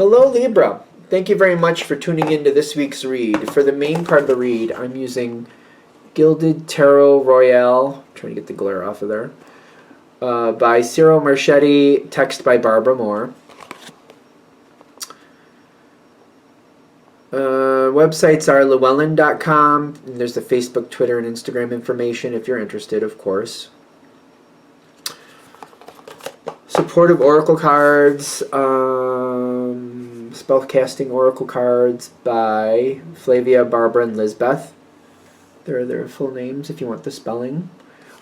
Hello, Libra. Thank you very much for tuning into this week's read. For the main part of the read, I'm using Gilded Tarot Royale, trying to get the glare off of there, by Ciro Marchetti, text by Barbara Moore. Websites are llewellyn.com, and there's the Facebook, Twitter, and Instagram information if you're interested, of course. Supportive Oracle cards, spellcasting Oracle cards by Flavia, Barbara, and Lizbeth. There are their full names if you want the spelling.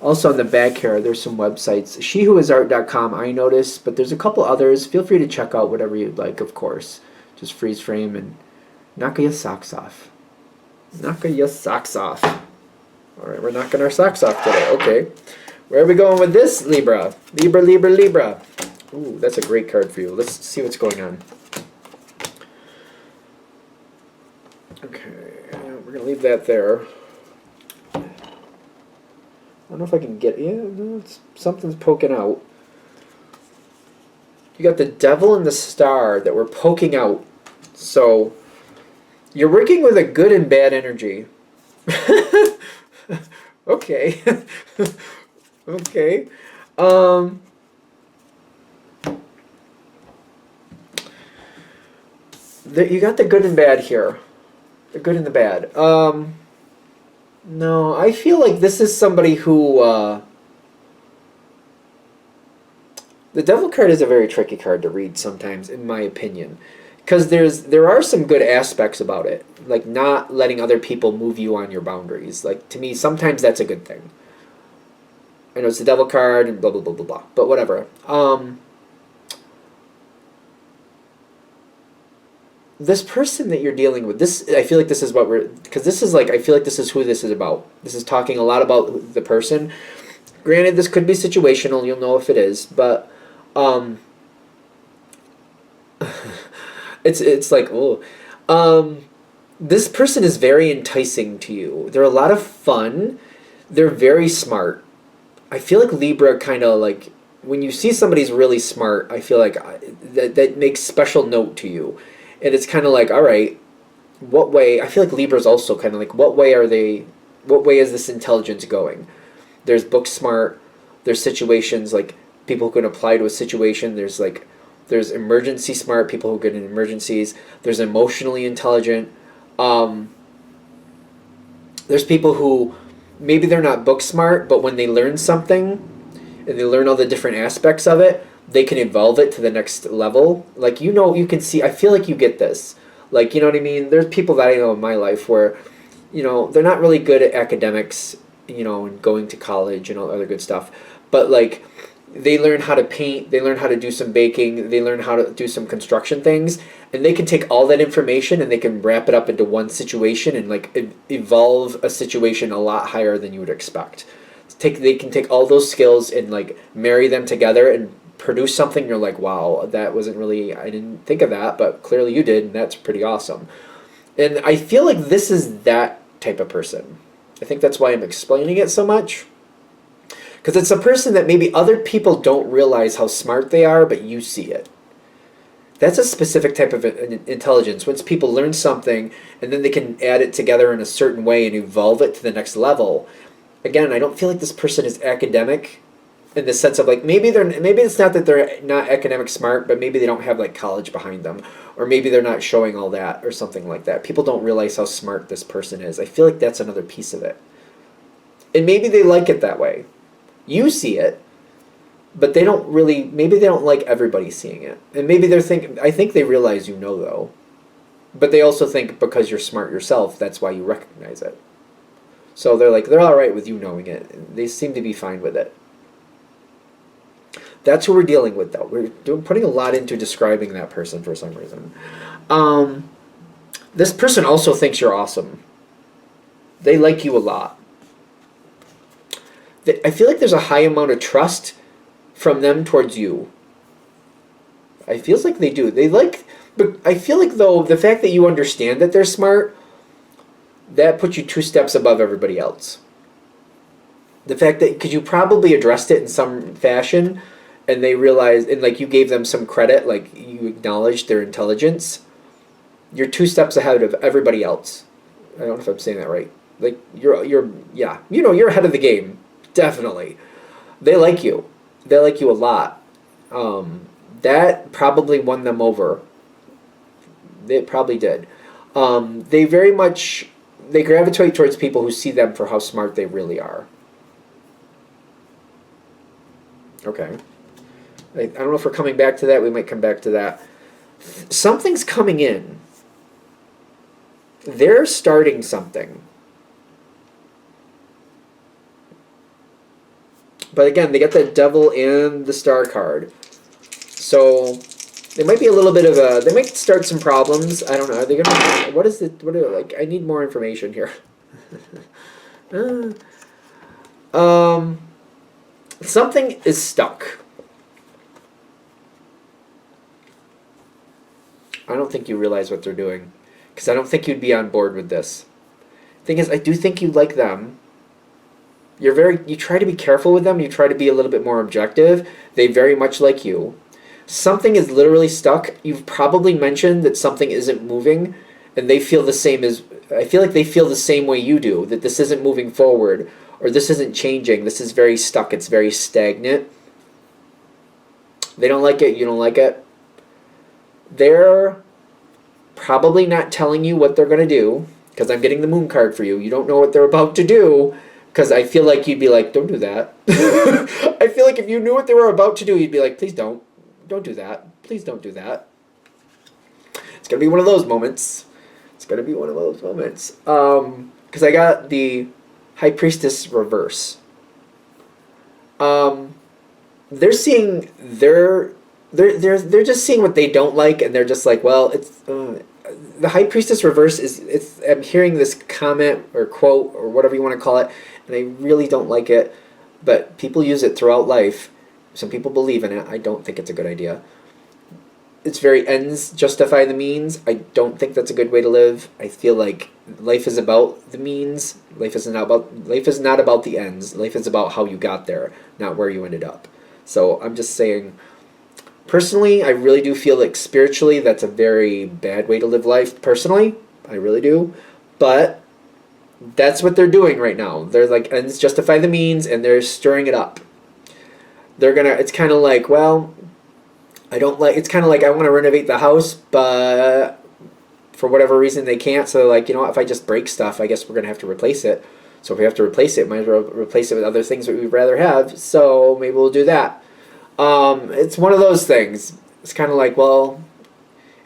Also on the back here, there's some websites. SheWhoIsArt.com, I noticed, but there's a couple others. Feel free to check out whatever you'd like, of course. Just freeze frame and knock your socks off. Knock your socks off. All right, we're knocking our socks off today. Okay. Where are we going with this, Libra? Libra, Libra, Libra. Ooh, that's a great card for you. Let's see what's going on. Okay, we're going to leave that there. I don't know if I can get... Yeah, no, something's poking out. You got the Devil and the Star that were poking out. So, you're working with a good and bad energy. Okay. Okay. You got the good and bad here. The good and the bad. No, I feel like this is somebody who... the Devil card is a very tricky card to read sometimes, in my opinion. Because there are some good aspects about it. Like not letting other people move you on your boundaries. Like, to me, sometimes that's a good thing. I know it's the Devil card and blah, blah, blah, blah, blah. But whatever. This person that you're dealing with, this, I feel like this is what we're... Because this is like, I feel like this is who this is about. This is talking a lot about the person. Granted, this could be situational. You'll know if it is. But, it's like, oh. This person is very enticing to you. They're a lot of fun. They're very smart. I feel like Libra kind of like, when you see somebody's really smart, I feel like that makes special note to you. And it's kind of like, all right, what way, I feel like Libra's also kind of like, what way is this intelligence going? There's book smart, there's situations, like people who can apply to a situation, there's emergency smart, people who get in emergencies, there's emotionally intelligent, there's people who, maybe they're not book smart, but when they learn something, and they learn all the different aspects of it, they can evolve it to the next level. Like, you know, you can see, I feel like you get this. Like, you know what I mean? There's people that I know in my life where, you know, they're not really good at academics, you know, and going to college and all other good stuff. But, like, they learn how to paint, they learn how to do some baking, they learn how to do some construction things, and they can take all that information and they can wrap it up into one situation and, like, evolve a situation a lot higher than you would expect. They can take all those skills and, like, marry them together and produce something you're like, wow, that wasn't really, I didn't think of that, but clearly you did, and that's pretty awesome. And I feel like this is that type of person. I think that's why I'm explaining it so much. Because it's a person that maybe other people don't realize how smart they are, but you see it. That's a specific type of intelligence. Once people learn something, and then they can add it together in a certain way and evolve it to the next level. Again, I don't feel like this person is academic, in the sense of like maybe it's not that they're not academic smart, but maybe they don't have like college behind them, or maybe they're not showing all that or something like that. People don't realize how smart this person is. I feel like that's another piece of it. And maybe they like it that way. You see it, but they don't really, maybe they don't like everybody seeing it. And maybe they're thinking, I think they realize you know though, but they also think because you're smart yourself, that's why you recognize it. So they're all right with you knowing it. They seem to be fine with it. That's who we're dealing with, though. We're putting a lot into describing that person for some reason. This person also thinks you're awesome. They like you a lot. I feel like there's a high amount of trust from them towards you. It feels like they do. But I feel like, though, the fact that you understand that they're smart, that puts you 2 steps above everybody else. The fact that, because you probably addressed it in some fashion, and they realize, and like you gave them some credit, like you acknowledged their intelligence, you're 2 steps ahead of everybody else. I don't know if I'm saying that right. Like you're yeah, you're ahead of the game, definitely. They like you. They like you a lot. That probably won them over. It probably did. They very much, they gravitate towards people who see them for how smart they really are. Okay. I don't know if we're coming back to that. We might come back to that. Something's coming in. They're starting something. But again, they get the devil and the star card. So there might be a little bit of a, they might start some problems. I don't know. Are they gonna, what is it, like, I need more information here. Something is stuck. I don't think you realize what they're doing, because I don't think you'd be on board with this. Thing is, I do think you like them. You try to be careful with them. You try to be a little bit more objective. They very much like you. Something is literally stuck. You've probably mentioned that something isn't moving, and they feel the same as, I feel like they feel the same way you do, that this isn't moving forward, or this isn't changing. This is very stuck. It's very stagnant. They don't like it. You don't like it. They're probably not telling you what they're going to do, because I'm getting the moon card for you. You don't know what they're about to do, because I feel like you'd be like, don't do that. I feel like if you knew what they were about to do, you'd be like, please don't. Don't do that. Please don't do that. It's going to be one of those moments. It's going to be one of those moments. Because I got the High Priestess reverse. They're seeing they're just seeing what they don't like, and they're just like, well, it's the High Priestess reverse is I'm hearing this comment or quote or whatever you want to call it, and I really don't like it, but people use it throughout life. Some people believe in it. I don't think it's a good idea. It's very ends justify the means. I don't think that's a good way to live. I feel like life is about the means. Life is not about the ends. Life is about how you got there, not where you ended up. So I'm just saying, personally, I really do feel like spiritually that's a very bad way to live life. Personally, I really do. But that's what they're doing right now. They're like, ends justify the means, and they're stirring it up. It's kind of like, well, it's kind of like I want to renovate the house, but for whatever reason they can't. So like, if I just break stuff, I guess we're going to have to replace it. So if we have to replace it, might as well replace it with other things that we'd rather have. So maybe we'll do that. It's one of those things. It's kind of like, well,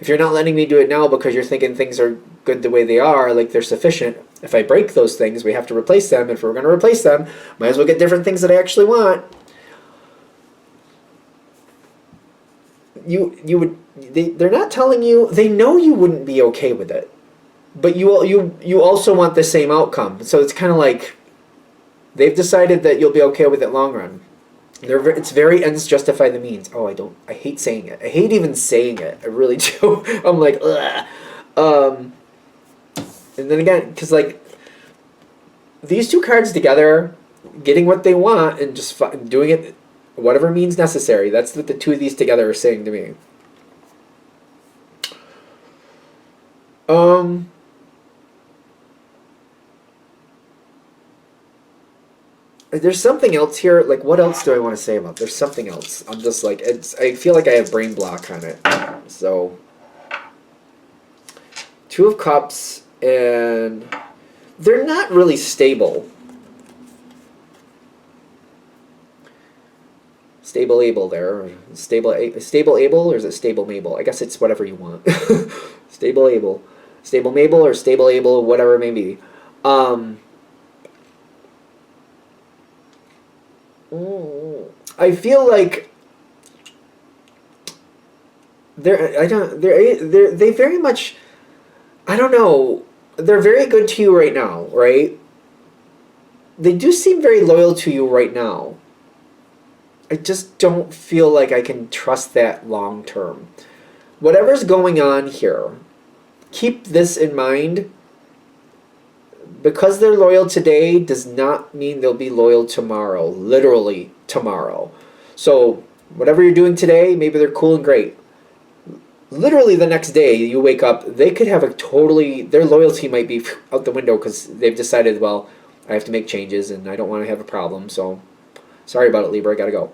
if you're not letting me do it now because you're thinking things are good the way they are, like they're sufficient. If I break those things, we have to replace them. If we're going to replace them, might as well get different things that I actually want. They're not telling you, they know you wouldn't be okay with it, but you also want the same outcome. So it's kind of like they've decided that you'll be okay with it long run. It's very ends justify the means. I hate saying it. I hate even saying it. I really do. I'm like, ugh. And then again, because like these two cards together, getting what they want and just doing it whatever means necessary. That's what the two of these together are saying to me. There's something else here. Like, what else do I want to say about? There's something else. I'm just like, I feel like I have brain block on it. So, Two of Cups, and they're not really stable. Stable able there. Stable able, or is it stable Mabel? I guess it's whatever you want. Stable able. Stable Mabel or stable able, whatever it may be. I feel like they very much, I don't know, they're very good to you right now, right? They do seem very loyal to you right now. I just don't feel like I can trust that long term. Whatever's going on here, keep this in mind. Because they're loyal today does not mean they'll be loyal tomorrow. Literally tomorrow. So Whatever you're doing today, maybe they're cool and great. Literally the next day you wake up, they could have their loyalty might be out the window because they've decided, well, I have to make changes and I don't want to have a problem, so sorry about it, Libra, I gotta go.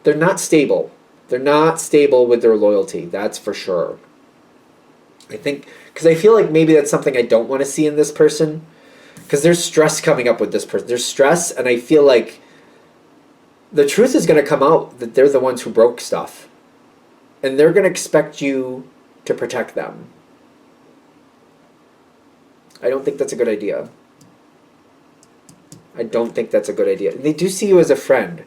They're not stable. They're not stable with their loyalty, that's for sure. I think, because I feel like maybe that's something I don't want to see in this person, because there's stress coming up with this person. There's stress, and I feel like the truth is going to come out that they're the ones who broke stuff. And they're going to expect you to protect them. I don't think that's a good idea. I don't think that's a good idea. They do see you as a friend.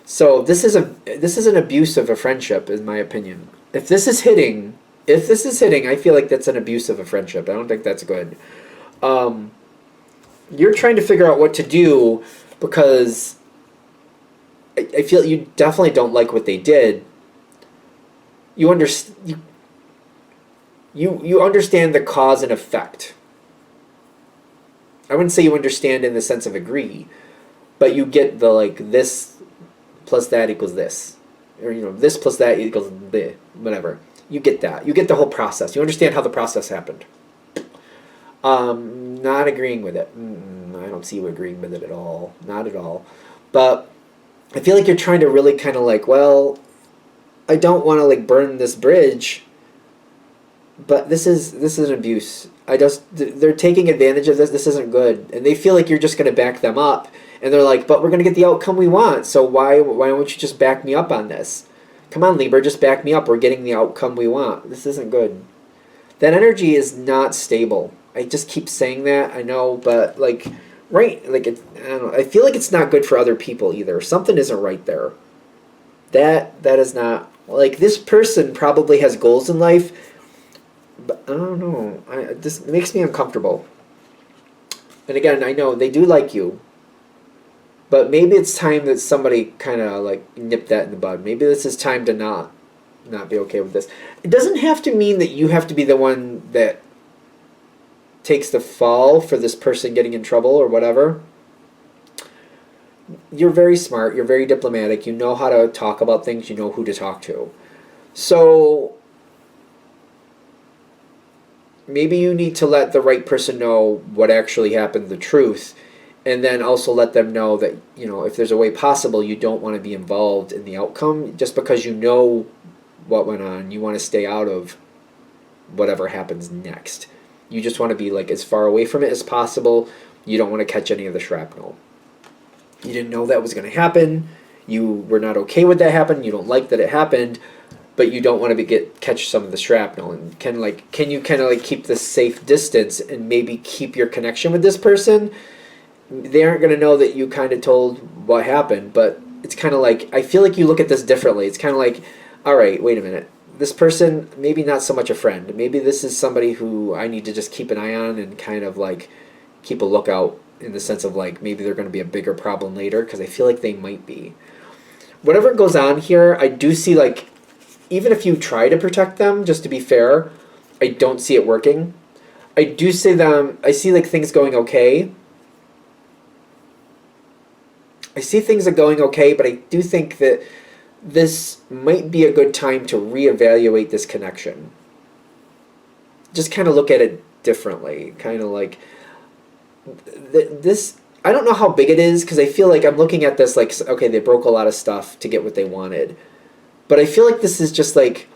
So this is an abuse of a friendship, in my opinion. If this is hitting, I feel like that's an abuse of a friendship. I don't think that's good. You're trying to figure out what to do because I feel you definitely don't like what they did. You understand the cause and effect. I wouldn't say you understand in the sense of agree, but you get the like this plus that equals this, or this plus that equals the whatever. You get that. You get the whole process. You understand how the process happened. Not agreeing with it. I don't see you agreeing with it at all. Not at all. But I feel like you're trying to really kind of like, well, I don't want to like burn this bridge, but this is an abuse. They're taking advantage of this. This isn't good, and they feel like you're just going to back them up, and they're like, but we're going to get the outcome we want. So why don't you just back me up on this? Come on, Libra, just back me up. We're getting the outcome we want. This isn't good. That energy is not stable. I just keep saying that. I know, but like, right? Like I don't know. I feel like it's not good for other people either. Something isn't right there. That is not like this person probably has goals in life. But I don't know. This makes me uncomfortable. And again, I know they do like you. But maybe it's time that somebody kind of like nip that in the bud. Maybe this is time to not be okay with this. It doesn't have to mean that you have to be the one that takes the fall for this person getting in trouble or whatever. You're very smart. You're very diplomatic. You know how to talk about things. You know who to talk to. So maybe you need to let the right person know what actually happened, the truth, and then also let them know that, if there's a way possible, you don't want to be involved in the outcome just because you know what went on. You want to stay out of whatever happens next. You just want to be like as far away from it as possible. You don't want to catch any of the shrapnel. You didn't know that was going to happen. You were not okay with that happening. You don't like that it happened, but you don't want to catch some of the shrapnel. And can you kind of like keep this safe distance and maybe keep your connection with this person? They aren't going to know that you kind of told what happened, but it's kind of like, I feel like you look at this differently. It's kind of like, all right, wait a minute. This person, maybe not so much a friend. Maybe this is somebody who I need to just keep an eye on and kind of like keep a lookout in the sense of like maybe they're going to be a bigger problem later, because I feel like they might be. Whatever goes on here, I do see like, even if you try to protect them, just to be fair, I don't see it working. I see like things going okay. I see things are going okay, but I do think that this might be a good time to reevaluate this connection. Just kind of look at it differently. Kind of like this. I don't know how big it is, because I feel like I'm looking at this like, okay, they broke a lot of stuff to get what they wanted. But I feel like this is just like,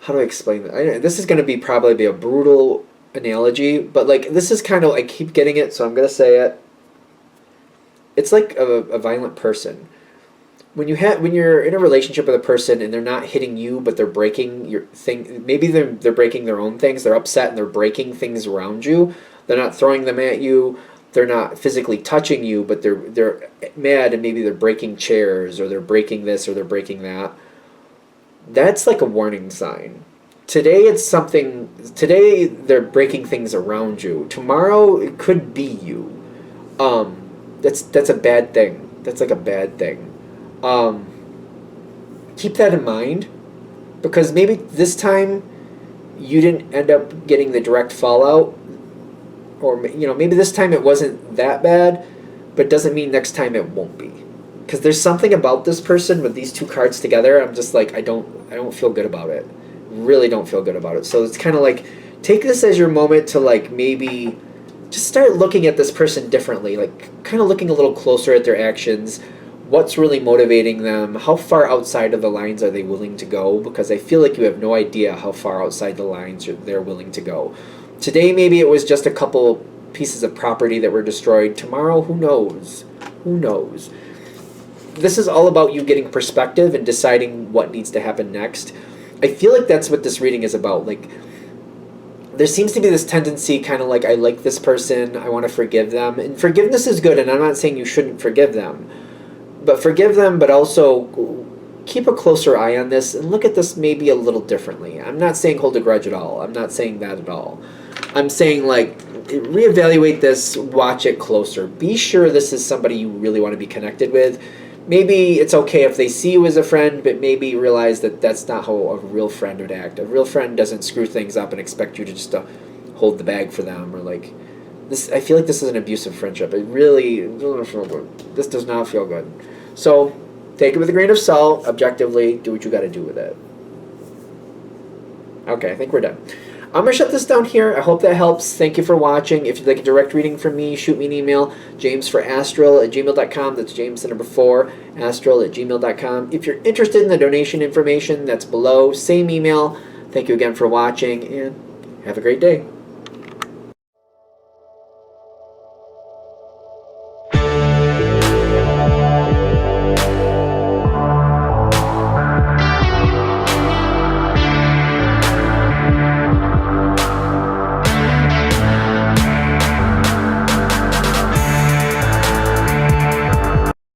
how do I explain that? This is going to probably be a brutal analogy, but like this is kind of, I keep getting it, so I'm going to say it. It's like a violent person. When you're in a relationship with a person and they're not hitting you, but they're breaking your thing. Maybe they're breaking their own things. They're upset and they're breaking things around you. They're not throwing them at you. They're not physically touching you, but they're mad and maybe they're breaking chairs, or they're breaking this, or they're breaking that. That's like a warning sign. Today they're breaking things around you. Tomorrow it could be you. That's a bad thing. That's like a bad thing. Keep that in mind, because maybe this time you didn't end up getting the direct fallout, or maybe this time it wasn't that bad, but doesn't mean next time it won't be. because there's something about this person with these two cards together. I'm just like, I don't feel good about it. Really don't feel good about it. So it's kind of like, take this as your moment to like maybe just start looking at this person differently, like kind of looking a little closer at their actions. What's really motivating them? How far outside of the lines are they willing to go? Because I feel like you have no idea how far outside the lines they're willing to go. Today, maybe it was just a couple pieces of property that were destroyed. Tomorrow, who knows? Who knows? This is all about you getting perspective and deciding what needs to happen next. I feel like that's what this reading is about. Like, there seems to be this tendency, kind of like, I like this person, I want to forgive them. And forgiveness is good, and I'm not saying you shouldn't forgive them. But forgive them, but also keep a closer eye on this and look at this maybe a little differently. I'm not saying hold a grudge at all. I'm not saying that at all. I'm saying, like, reevaluate this, watch it closer. Be sure this is somebody you really want to be connected with. Maybe it's okay if they see you as a friend, but maybe realize that that's not how a real friend would act. A real friend doesn't screw things up and expect you to just hold the bag for them, or like this. I feel like this is an abusive friendship. It really doesn't feel good. This does not feel good. So take it with a grain of salt. Objectively, do what you got to do with it. Okay, I think we're done. I'm going to shut this down here. I hope that helps. Thank you for watching. If you'd like a direct reading from me, shoot me an email, jamesforastral@gmail.com. That's James, the number 4, astral@gmail.com. If you're interested in the donation information, that's below. Same email. Thank you again for watching, and have a great day.